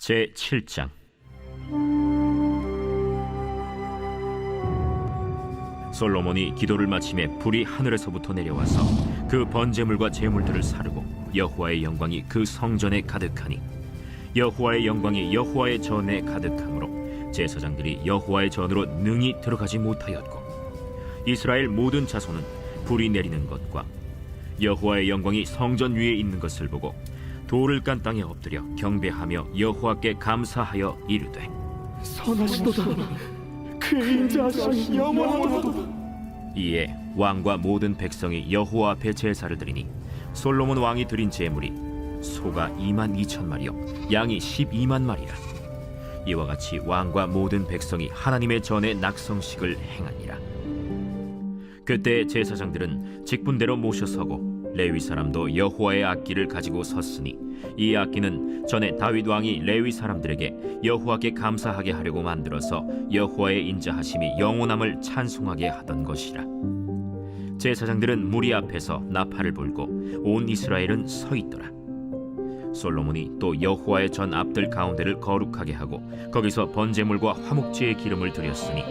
제7장. 솔로몬이 기도를 마침에 불이 하늘에서부터 내려와서 그 번제물과 제물들을 사르고 여호와의 영광이 그 성전에 가득하니 여호와의 영광이 여호와의 전에 가득하므로 제사장들이 여호와의 전으로 능히 들어가지 못하였고 이스라엘 모든 자손은 불이 내리는 것과 여호와의 영광이 성전 위에 있는 것을 보고 돌을 깐 땅에 엎드려 경배하며 여호와께 감사하여 이르되 선하시도다. 그의 인자하심이 영원하도다. 이에 왕과 모든 백성이 여호와 앞에 제사를 드리니 솔로몬 왕이 드린 제물이 소가 22,000마리요 양이 12만 마리라. 이와 같이 왕과 모든 백성이 하나님의 전에 낙성식을 행하니라. 그때 제사장들은 직분대로 모셔서고 레위 사람도 여호와의 악기를 가지고 섰으니 이 악기는 전에 다윗 왕이 레위 사람들에게 여호와께 감사하게 하려고 만들어서 여호와의 인자하심이 영원함을 찬송하게 하던 것이라. 제사장들은 무리 앞에서 나팔을 불고 온 이스라엘은 서 있더라. 솔로몬이 또 여호와의 전 앞들 가운데를 거룩하게 하고 거기서 번제물과 화목제의 기름을 드렸으니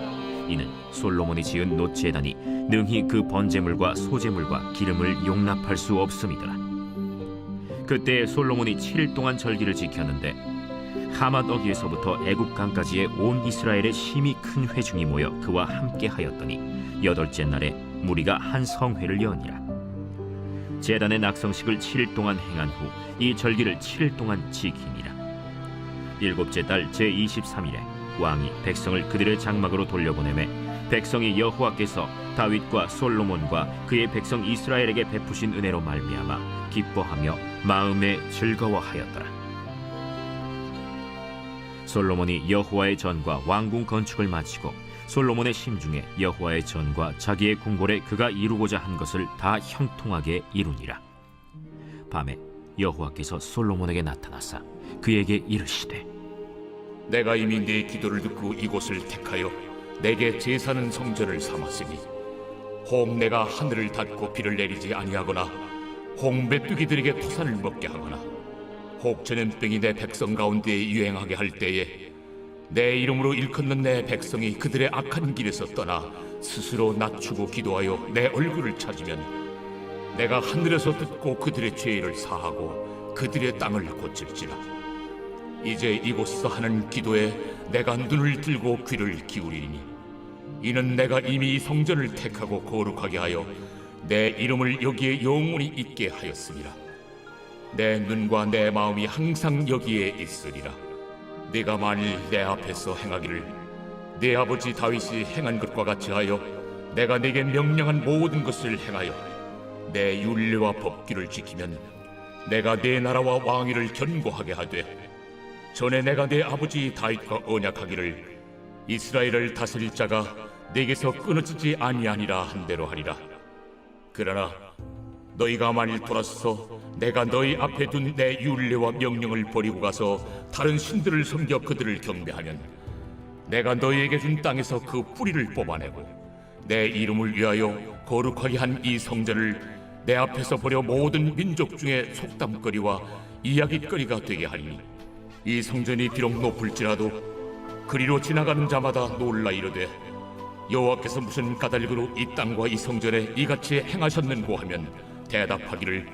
이는 솔로몬이 지은 놋제단이 능히 그 번제물과 소제물과 기름을 용납할 수 없음이더라. 그때 솔로몬이 7일 동안 절기를 지켰는데 하맛 어귀에서부터 애굽강까지의 온 이스라엘의 심히 큰 회중이 모여 그와 함께 하였더니 8째 날에 무리가 한 성회를 여니라. 제단의 낙성식을 7일 동안 행한 후 이 절기를 7일 동안 지키니라. 7째 달 제23일에 왕이 백성을 그들의 장막으로 돌려보내매 백성이 여호와께서 다윗과 솔로몬과 그의 백성 이스라엘에게 베푸신 은혜로 말미암아 기뻐하며 마음에 즐거워하였더라. 솔로몬이 여호와의 전과 왕궁 건축을 마치고 솔로몬의 심중에 여호와의 전과 자기의 궁궐에 그가 이루고자 한 것을 다 형통하게 이루니라. 밤에 여호와께서 솔로몬에게 나타나사 그에게 이르시되 내가 이미 네 기도를 듣고 이곳을 택하여 내게 제사는 성전을 삼았으니 혹 내가 하늘을 닫고 비를 내리지 아니하거나 혹 메뚜기들에게 토산을 먹게 하거나 혹 전염병이 내 백성 가운데에 유행하게 할 때에 내 이름으로 일컫는 내 백성이 그들의 악한 길에서 떠나 스스로 낮추고 기도하여 내 얼굴을 찾으면 내가 하늘에서 듣고 그들의 죄를 사하고 그들의 땅을 고칠지라. 이제 이곳에서 하는 기도에 내가 눈을 들고 귀를 기울이니 이는 내가 이미 이 성전을 택하고 거룩하게 하여 내 이름을 여기에 영원히 있게 하였습니다. 내 눈과 내 마음이 항상 여기에 있으리라. 네가 만일 내 앞에서 행하기를 네 아버지 다윗이 행한 것과 같이 하여 내가 네게 명령한 모든 것을 행하여 내 율례와 법규를 지키면 내가 네 나라와 왕위를 견고하게 하되 전에 내가 내 아버지 다윗과 언약하기를 이스라엘을 다스릴 자가 내게서 끊어지지 아니하니라 한 대로 하리라. 그러나 너희가 만일 돌아서서 내가 너희 앞에 둔 내 율례와 명령을 버리고 가서 다른 신들을 섬겨 그들을 경배하면 내가 너희에게 준 땅에서 그 뿌리를 뽑아내고 내 이름을 위하여 거룩하게 한 이 성전을 내 앞에서 버려 모든 민족 중에 속담거리와 이야깃거리가 되게 하리니 이 성전이 비록 높을지라도 그리로 지나가는 자마다 놀라 이르되 여호와께서 무슨 까닭으로 이 땅과 이 성전에 이같이 행하셨는고 하면 대답하기를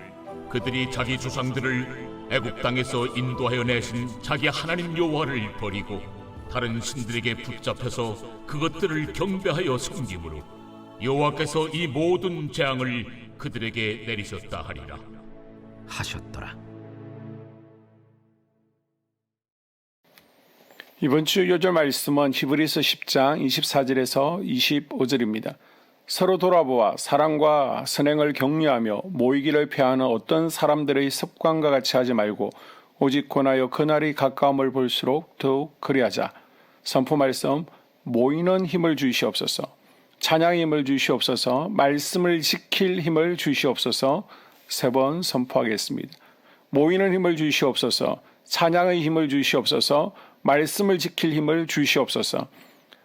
그들이 자기 조상들을 애굽 땅에서 인도하여 내신 자기 하나님 여호와를 버리고 다른 신들에게 붙잡혀서 그것들을 경배하여 섬김으로 여호와께서 이 모든 재앙을 그들에게 내리셨다 하리라 하셨더라. 이번 주 요절 말씀은 히브리서 10장 24절에서 25절입니다. 서로 돌아보아 사랑과 선행을 격려하며 모이기를 피하는 어떤 사람들의 습관과 같이 하지 말고 오직 권하여 그날의 가까움을 볼수록 더욱 그리하자. 선포 말씀, 모이는 힘을 주시옵소서. 찬양의 힘을 주시옵소서. 말씀을 지킬 힘을 주시옵소서. 3번 선포하겠습니다. 모이는 힘을 주시옵소서. 찬양의 힘을 주시옵소서. 말씀을 지킬 힘을 주시옵소서.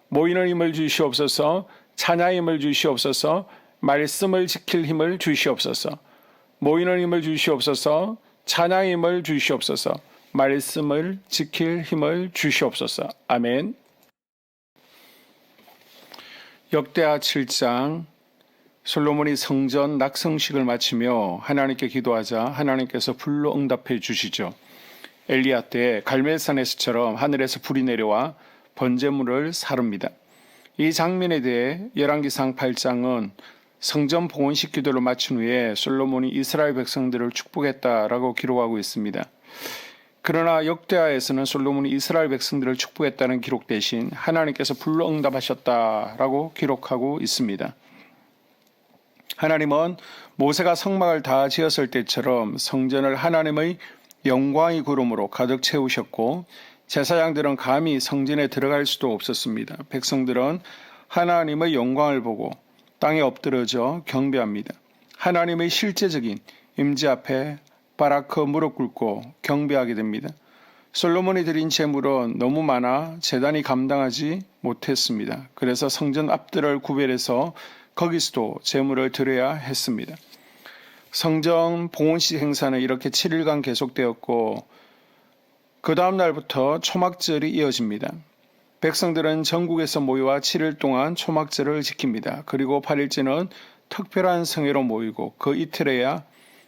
모이는 힘을 주시옵소서. 찬양의 힘을 주시옵소서. 말씀을 지킬 힘을 주시옵소서. 모이는 힘을 주시옵소서. 찬양의 힘을 주시옵소서. 말씀을 지킬 힘을 주시옵소서. 아멘. 역대하 7장 솔로몬이 성전 낙성식을 마치며 하나님께 기도하자 하나님께서 불로 응답해 주시죠. 엘리야 때 갈멜산에서처럼 하늘에서 불이 내려와 번제물을 사릅니다. 이 장면에 대해 열왕기상 8장은 성전 봉헌식 기도를 마친 후에 솔로몬이 이스라엘 백성들을 축복했다라고 기록하고 있습니다. 그러나 역대하에서는 솔로몬이 이스라엘 백성들을 축복했다는 기록 대신 하나님께서 불로 응답하셨다라고 기록하고 있습니다. 하나님은 모세가 성막을 다 지었을 때처럼 성전을 하나님의 영광의 구름으로 가득 채우셨고 제사장들은 감히 성전에 들어갈 수도 없었습니다. 백성들은 하나님의 영광을 보고 땅에 엎드러져 경배합니다. 하나님의 실제적인 임재 앞에 바라크 무릎 꿇고 경배하게 됩니다. 솔로몬이 드린 제물은 너무 많아 제단이 감당하지 못했습니다. 그래서 성전 앞뜰을 구별해서 거기서도 제물을 드려야 했습니다. 성전 봉헌식 행사는 이렇게 7일간 계속되었고 그 다음 날부터 초막절이 이어집니다. 백성들은 전국에서 모여와 7일 동안 초막절을 지킵니다. 그리고 8일째는 특별한 성회로 모이고 그 이틀에야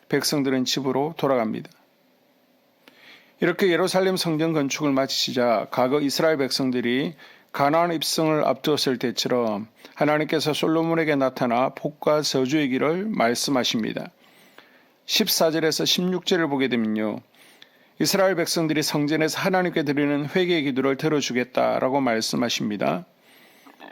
백성들은 집으로 돌아갑니다. 이렇게 예루살렘 성전 건축을 마치자 과거 이스라엘 백성들이 가나안 입성을 앞두었을 때처럼 하나님께서 솔로몬에게 나타나 복과 저주의 길을 말씀하십니다. 14절에서 16절을 보게 되면요. 이스라엘 백성들이 성전에서 하나님께 드리는 회개의 기도를 들어주겠다라고 말씀하십니다.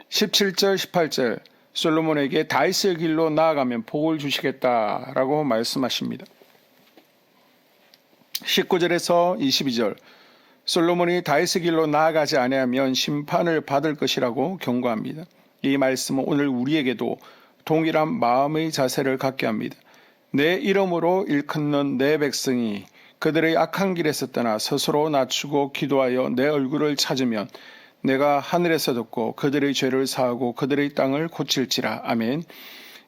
17절, 18절 솔로몬에게 다윗의 길로 나아가면 복을 주시겠다라고 말씀하십니다. 19절에서 22절 솔로몬이 다윗의 길로 나아가지 아니하면 심판을 받을 것이라고 경고합니다. 이 말씀은 오늘 우리에게도 동일한 마음의 자세를 갖게 합니다. 내 이름으로 일컫는 내 백성이 그들의 악한 길에서 떠나 스스로 낮추고 기도하여 내 얼굴을 찾으면 내가 하늘에서 듣고 그들의 죄를 사하고 그들의 땅을 고칠지라. 아멘.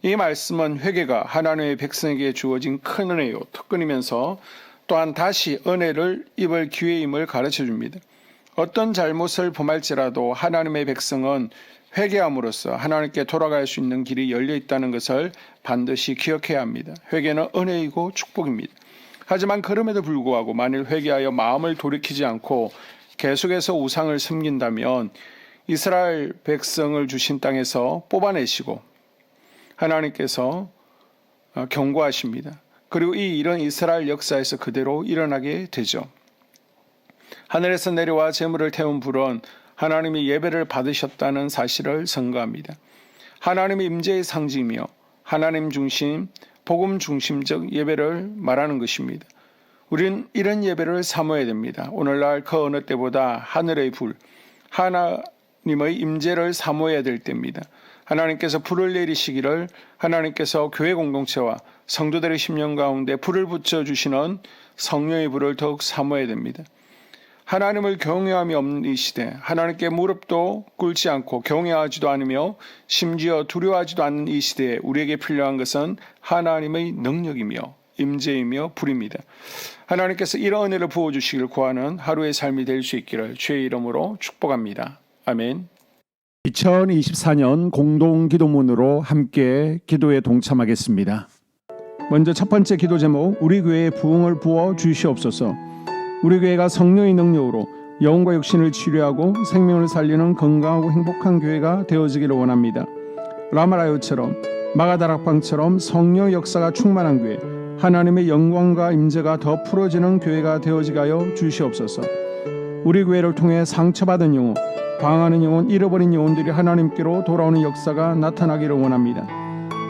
이 말씀은 회개가 하나님의 백성에게 주어진 큰 은혜요 특권이면서 또한 다시 은혜를 입을 기회임을 가르쳐줍니다. 어떤 잘못을 범할지라도 하나님의 백성은 회개함으로써 하나님께 돌아갈 수 있는 길이 열려 있다는 것을 반드시 기억해야 합니다. 회개는 은혜이고 축복입니다. 하지만 그럼에도 불구하고 만일 회개하여 마음을 돌이키지 않고 계속해서 우상을 섬긴다면 이스라엘 백성을 주신 땅에서 뽑아내시고 하나님께서 경고하십니다. 그리고 이 일은 이스라엘 역사에서 그대로 일어나게 되죠. 하늘에서 내려와 제물을 태운 불은 하나님이 예배를 받으셨다는 사실을 증거합니다. 하나님의 임재의 상징이며 하나님 중심, 복음 중심적 예배를 말하는 것입니다. 우리는 이런 예배를 사모해야 됩니다. 오늘날 그 어느 때보다 하늘의 불, 하나님의 임재를 사모해야 될 때입니다. 하나님께서 불을 내리시기를 하나님께서 교회 공동체와 성도들의 심령 가운데 불을 붙여주시는 성령의 불을 더욱 사모해야 됩니다. 하나님을 경외함이 없는 이 시대, 하나님께 무릎도 꿇지 않고 경외하지도 않으며 심지어 두려워하지도 않는 이 시대에 우리에게 필요한 것은 하나님의 능력이며 임재이며 불입니다. 하나님께서 이런 은혜를 부어주시길 구하는 하루의 삶이 될 수 있기를 주의 이름으로 축복합니다. 아멘. 2024년 공동기도문으로 함께 기도에 동참하겠습니다. 먼저 첫 번째 기도 제목, 우리 교회에 부흥을 부어 주시옵소서. 우리 교회가 성령의 능력으로 영혼과 육신을 치료하고 생명을 살리는 건강하고 행복한 교회가 되어지기를 원합니다. 라마라요처럼 마가다락방처럼 성령 역사가 충만한 교회, 하나님의 영광과 임재가 더 풀어지는 교회가 되어지게 하여 주시옵소서. 우리 교회를 통해 상처받은 영혼, 방황하는 영혼, 잃어버린 영혼들이 하나님께로 돌아오는 역사가 나타나기를 원합니다.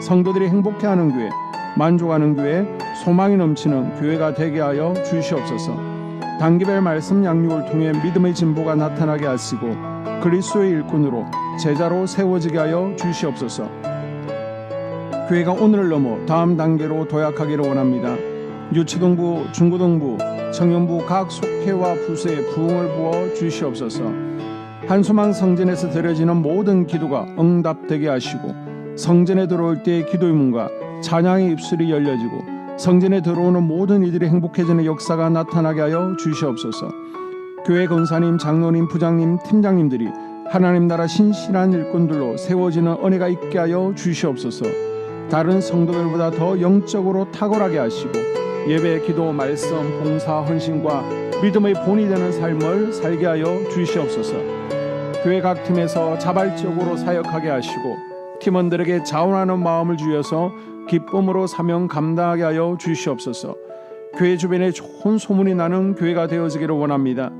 성도들이 행복해하는 교회, 만족하는 교회, 소망이 넘치는 교회가 되게 하여 주시옵소서. 단기별 말씀 양육을 통해 믿음의 진보가 나타나게 하시고 그리스도의 일꾼으로 제자로 세워지게 하여 주시옵소서. 교회가 오늘을 넘어 다음 단계로 도약하기를 원합니다. 유초등부, 중고등부, 청년부 각 속회와 부서에 부흥을 부어 주시옵소서. 한소망 성전에서 드려지는 모든 기도가 응답되게 하시고 성전에 들어올 때의 기도의 문과 찬양의 입술이 열려지고 성전에 들어오는 모든 이들이 행복해지는 역사가 나타나게 하여 주시옵소서. 교회 권사님, 장로님, 부장님, 팀장님들이 하나님 나라 신실한 일꾼들로 세워지는 은혜가 있게 하여 주시옵소서. 다른 성도들보다 더 영적으로 탁월하게 하시고 예배, 기도, 말씀, 봉사, 헌신과 믿음의 본이 되는 삶을 살게 하여 주시옵소서. 교회 각 팀에서 자발적으로 사역하게 하시고 팀원들에게 자원하는 마음을 주셔서 기쁨으로 사명 감당하게 하여 주시옵소서. 교회 주변에 좋은 소문이 나는 교회가 되어지기를 원합니다.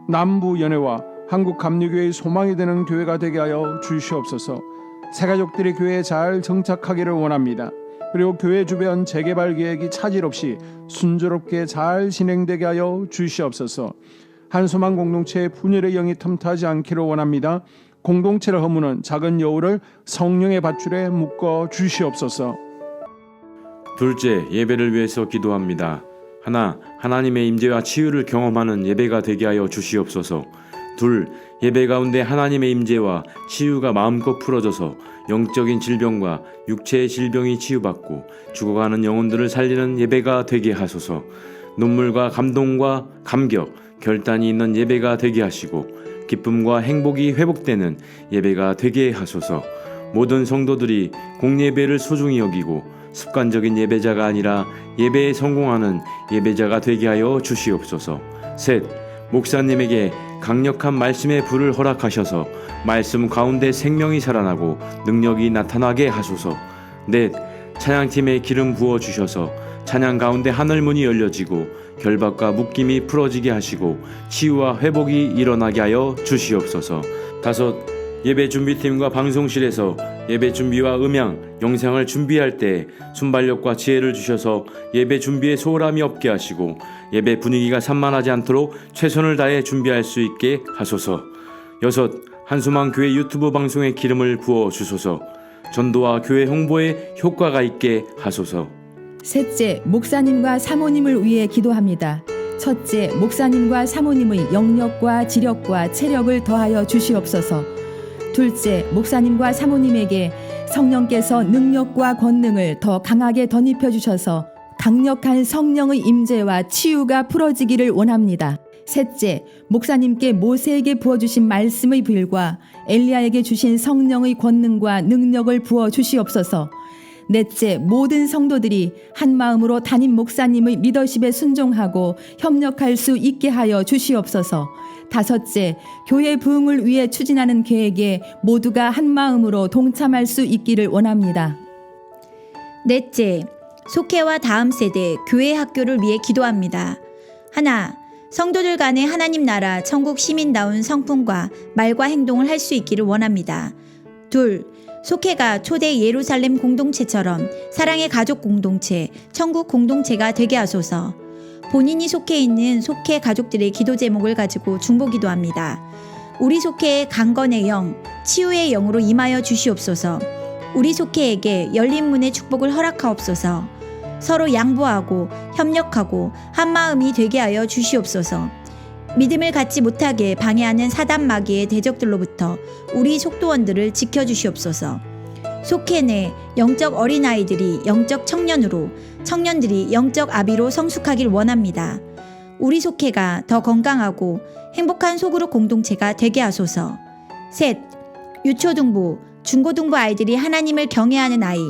남부 연회와 한국 감리교회의 소망이 되는 교회가 되게 하여 주시옵소서. 새가족들이 교회에 잘 정착하기를 원합니다. 그리고 교회 주변 재개발 계획이 차질 없이 순조롭게 잘 진행되게 하여 주시옵소서. 한소망 공동체의 분열의 영이 틈타지 않기를 원합니다. 공동체를 허무는 작은 여우를 성령의 밧줄에 묶어 주시옵소서. 둘째, 예배를 위해서 기도합니다. 하나, 하나님의 임재와 치유를 경험하는 예배가 되게 하여 주시옵소서. 둘, 예배 가운데 하나님의 임재와 치유가 마음껏 풀어져서 영적인 질병과 육체의 질병이 치유받고 죽어가는 영혼들을 살리는 예배가 되게 하소서. 눈물과 감동과 감격, 결단이 있는 예배가 되게 하시고 기쁨과 행복이 회복되는 예배가 되게 하소서. 모든 성도들이 공예배를 소중히 여기고 습관적인 예배자가 아니라 예배에 성공하는 예배자가 되게 하여 주시옵소서. 셋, 목사님에게 강력한 말씀의 불을 허락하셔서 말씀 가운데 생명이 살아나고 능력이 나타나게 하소서. 넷, 찬양팀에 기름 부어 주셔서 찬양 가운데 하늘문이 열려지고 결박과 묶임이 풀어지게 하시고 치유와 회복이 일어나게 하여 주시옵소서. 다섯, 예배 준비팀과 방송실에서 예배 준비와 음향, 영상을 준비할 때 순발력과 지혜를 주셔서 예배 준비에 소홀함이 없게 하시고 예배 분위기가 산만하지 않도록 최선을 다해 준비할 수 있게 하소서. 여섯, 한수망 교회 유튜브 방송에 기름을 부어 주소서. 전도와 교회 홍보에 효과가 있게 하소서. 셋째, 목사님과 사모님을 위해 기도합니다. 첫째, 목사님과 사모님의 영력과 지력과 체력을 더하여 주시옵소서. 둘째, 목사님과 사모님에게 성령께서 능력과 권능을 더 강하게 덧입혀 주셔서 강력한 성령의 임재와 치유가 풀어지기를 원합니다. 셋째, 목사님께 모세에게 부어주신 말씀의 불과 엘리야에게 주신 성령의 권능과 능력을 부어 주시옵소서. 넷째, 모든 성도들이 한 마음으로 담임 목사님의 리더십에 순종하고 협력할 수 있게 하여 주시옵소서. 다섯째, 교회 부흥을 위해 추진하는 계획에 모두가 한 마음으로 동참할 수 있기를 원합니다. 넷째, 속회와 다음 세대 교회 학교를 위해 기도합니다. 하나, 성도들 간의 하나님 나라 천국 시민다운 성품과 말과 행동을 할 수 있기를 원합니다. 둘, 속회가 초대 예루살렘 공동체처럼 사랑의 가족 공동체, 천국 공동체가 되게 하소서. 본인이 속해 있는 속회 가족들의 기도 제목을 가지고 중보기도합니다. 우리 속회의 강건의 영, 치유의 영으로 임하여 주시옵소서. 우리 속회에게 열린 문의 축복을 허락하옵소서. 서로 양보하고 협력하고 한마음이 되게 하여 주시옵소서. 믿음을 갖지 못하게 방해하는 사단 마귀의 대적들로부터 우리 속도원들을 지켜주시옵소서. 속회 내 영적 어린아이들이 영적 청년으로, 청년들이 영적 아비로 성숙하길 원합니다. 우리 속회가 더 건강하고 행복한 소그룹 공동체가 되게 하소서. 셋, 유초등부, 중고등부 아이들이 하나님을 경외하는 아이,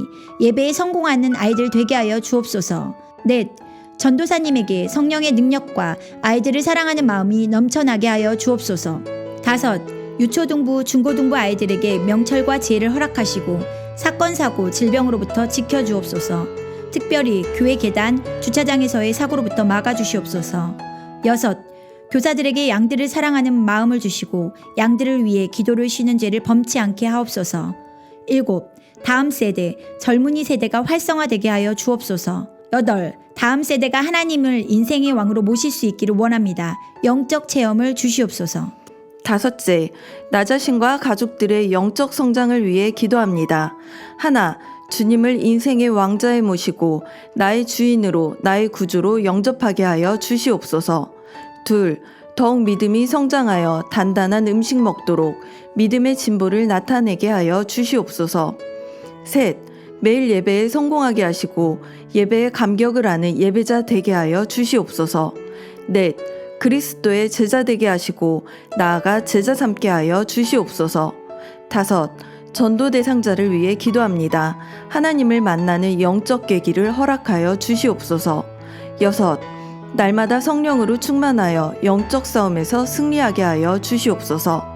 예배에 성공하는 아이들 되게 하여 주옵소서. 넷, 전도사님에게 성령의 능력과 아이들을 사랑하는 마음이 넘쳐나게 하여 주옵소서. 다섯, 유초등부, 중고등부 아이들에게 명철과 지혜를 허락하시고 사건, 사고, 질병으로부터 지켜주옵소서. 특별히 교회 계단, 주차장에서의 사고로부터 막아주시옵소서. 여섯, 교사들에게 양들을 사랑하는 마음을 주시고 양들을 위해 기도를 쉬는 죄를 범치 않게 하옵소서. 일곱, 다음 세대, 젊은이 세대가 활성화되게 하여 주옵소서. 여덟, 다음 세대가 하나님을 인생의 왕으로 모실 수 있기를 원합니다. 영적 체험을 주시옵소서. 다섯째, 나 자신과 가족들의 영적 성장을 위해 기도합니다. 하나, 주님을 인생의 왕자에 모시고 나의 주인으로, 나의 구주로 영접하게 하여 주시옵소서. 둘, 더욱 믿음이 성장하여 단단한 음식 먹도록 믿음의 진보를 나타내게 하여 주시옵소서. 셋, 매일 예배에 성공하게 하시고 예배의 감격을 아는 예배자 되게 하여 주시옵소서. 넷, 그리스도의 제자 되게 하시고 나아가 제자 삼게 하여 주시옵소서. 다섯, 전도 대상자를 위해 기도합니다. 하나님을 만나는 영적 계기를 허락하여 주시옵소서. 여섯, 날마다 성령으로 충만하여 영적 싸움에서 승리하게 하여 주시옵소서.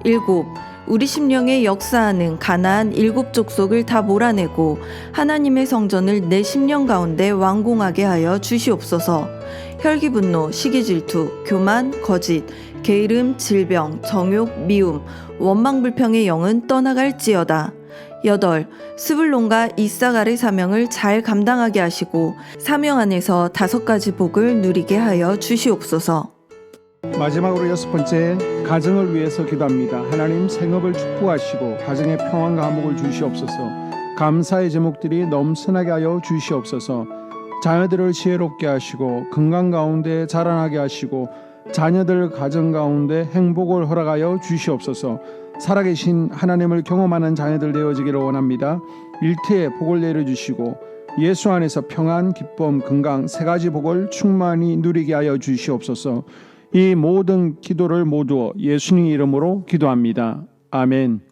일곱, 우리 심령에 역사하는 가나안 7 족속을 다 몰아내고 하나님의 성전을 내 심령 가운데 완공하게 하여 주시옵소서. 혈기분노, 시기질투, 교만, 거짓, 게으름, 질병, 정욕, 미움, 원망불평의 영은 떠나갈지어다. 8. 스불론과 이사갈의 사명을 잘 감당하게 하시고 사명 안에서 5가지 복을 누리게 하여 주시옵소서. 마지막으로 6번째, 가정을 위해서 기도합니다. 하나님 생업을 축복하시고 가정에 평안과 화목을 주시옵소서. 감사의 제목들이 넘쳐나게 하여 주시옵소서. 자녀들을 지혜롭게 하시고 건강 가운데 자라나게 하시고 자녀들 가정 가운데 행복을 허락하여 주시옵소서. 살아계신 하나님을 경험하는 자녀들 되어지기를 원합니다. 일터에 복을 내려주시고 예수 안에서 평안, 기쁨, 건강 3가지 복을 충만히 누리게 하여 주시옵소서. 이 모든 기도를 모두 예수님 이름으로 기도합니다. 아멘.